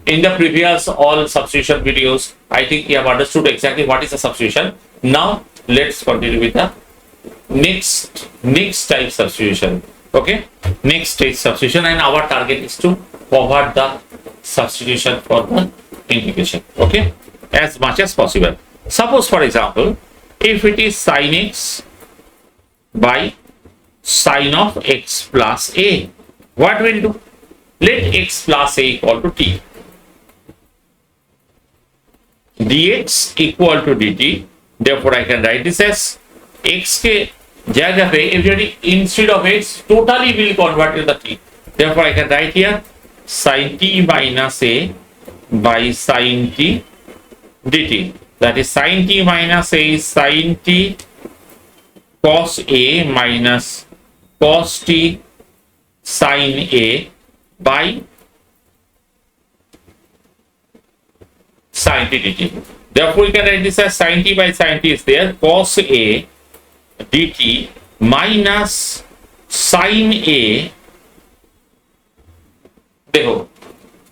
In the previous all substitution videos, I think you have understood exactly what is a substitution. Now let's continue with the next type substitution. Okay, next stage substitution, and our target is to cover the substitution for the integration. Okay, as much as possible. Suppose, for example, if it is sin x by sin of x plus a, what will do? Let x plus a equal to t. Dx equal to dt. Therefore, I can write this as x ke jagah pe everybody instead of x totally will convert to the t. Therefore, I can write here sin t minus a by sin t dt. That is sin t minus a is sin t cos a minus cos t sin a by sin t dt. Therefore, we can write this as sin t by sin t is there, cos a dt minus sin a. Dekho,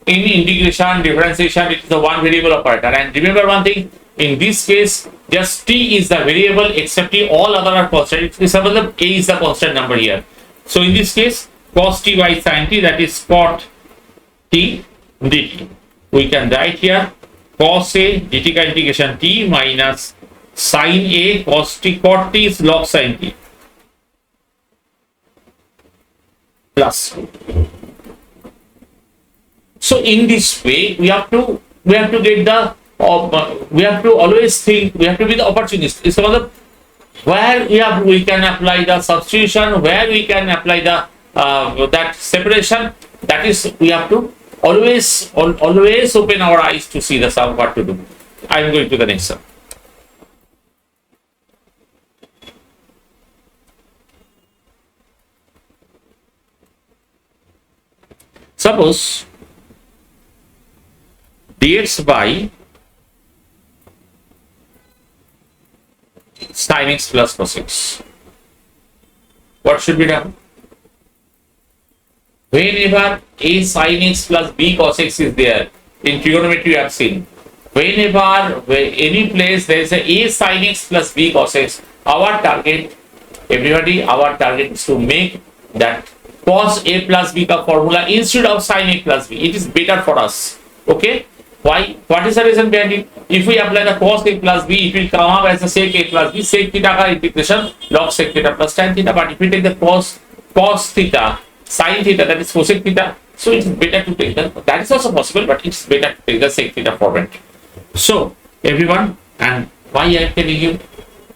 in integration, differentiation, it is a one variable operator. And remember one thing, in this case, just t is the variable except t, all other are constant. Suppose a is the constant number here. So in this case, cos t by sin t, that is cot t dt. We can write here cos a dt ka integration t minus sin a cos t, cot t is log sin t, plus. So in this way, we have to get the we have to always think, we have to be the opportunist. It's about where we can apply the substitution, where we can apply the that separation. That is, we have to always open our eyes to see the sum, what to do. I am going to the next sum. Suppose dx by sin x plus cos x. What should be done? Whenever a sin x plus b cos x is there, in trigonometry you have seen, whenever any place there is a sin x plus b cos x, our target, everybody, our target is to make that cos a plus b ka formula instead of sin a plus b. It is better for us. Okay? Why? What is the reason behind it? If we apply the cos a plus b, it will come up as a sec a plus b, sec theta ka integration log sec theta plus tan theta. But if we take the cos theta sin theta, that is cosec theta, so it's better to take the, that is also possible, but it's better to take the sec theta format. So everyone, and why I am telling you,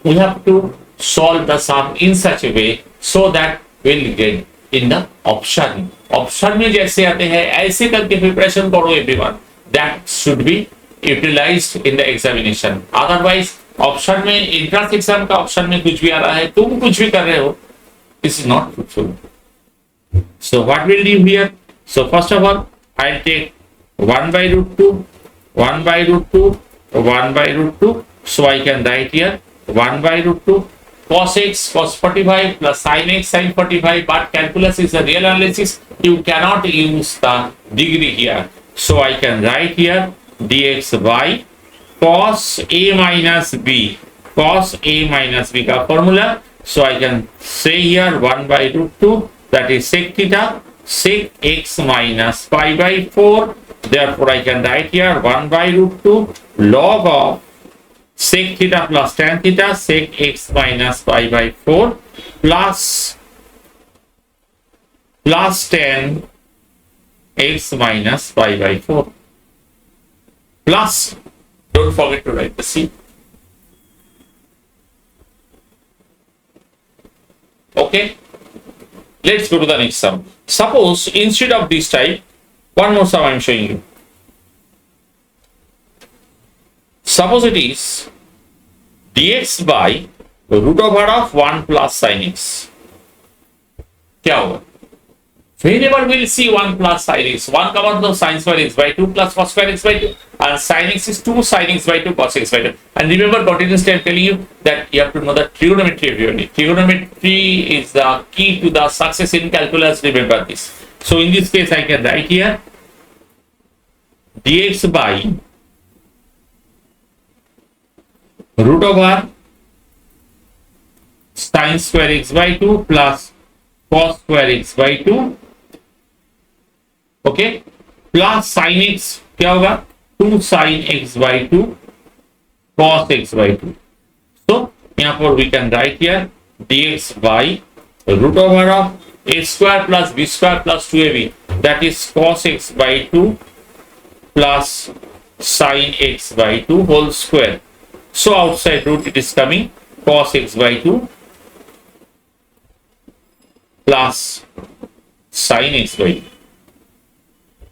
we have to solve the sum in such a way so that we'll get in the option. Option में जैसे आते हैं ऐसे करके preparation करो everyone. That should be utilized in the examination. Otherwise, option में entrance exam का option में कुछ भी आ रहा है, तुम कुछ भी कर रहे हो, this is not fruitful. So what will do here? So first of all, I'll take 1 by root 2, 1 by root 2, 1 by root 2. So I can write here 1 by root 2 cos x cos 45 plus sin x sin 45. But calculus is a real analysis. You cannot use the degree here. So I can write here dx by cos a minus b, cos a minus b ka formula. So I can say here 1 by root 2, that is sec theta, sec x minus pi by 4. Therefore, I can write here 1 by root 2 log of sec theta plus tan theta, sec x minus pi by 4 plus tan x minus pi by 4 plus, don't forget to write the c. Okay, let's go to the next sum. Suppose instead of this type, one more sum I am showing you. Suppose it is dx by root over of 1 plus sin x. क्या होगा? Whenever we will see 1 plus sin x, 1 common to sin square x by 2 plus cos square x by 2, and sin x is 2 sin x by 2 cos x by 2. And remember, continuously I am telling you that you have to know the trigonometry of unit. Trigonometry is the key to the success in calculus. Remember this. So in this case, I can write here dx by root over sin square x by 2 plus cos square x by 2, okay, plus sin x क्या होगा 2 sin x by 2 cos x by 2. So यहाँ पर we can write here dx by root over of a square plus b square plus 2ab, that is cos x by 2 plus sin x by 2 whole square. So outside root it is coming cos x by 2 plus sin x by 2.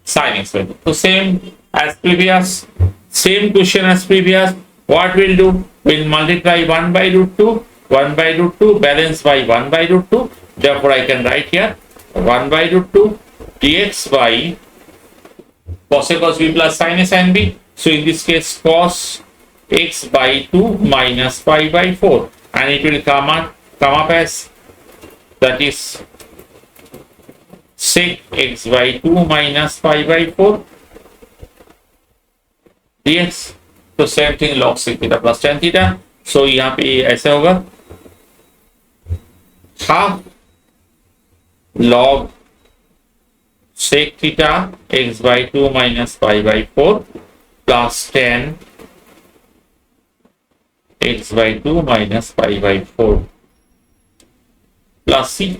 Sin x by 2. So same as previous, same question as previous. What we'll do? We'll multiply 1 by root 2, 1 by root 2, balance by 1 by root 2. Therefore, I can write here 1 by root 2 dx by cos a cos b plus sin a sin b. So in this case, cos x by 2 minus pi by 4, and it will come up as, that is sec x by 2 minus pi by 4 dx. तो same thing log sec theta plus tan theta. So यहाँ पे ऐसा होगा half log sec theta x by 2 minus pi by 4 plus tan x by 2 minus pi by 4 plus c.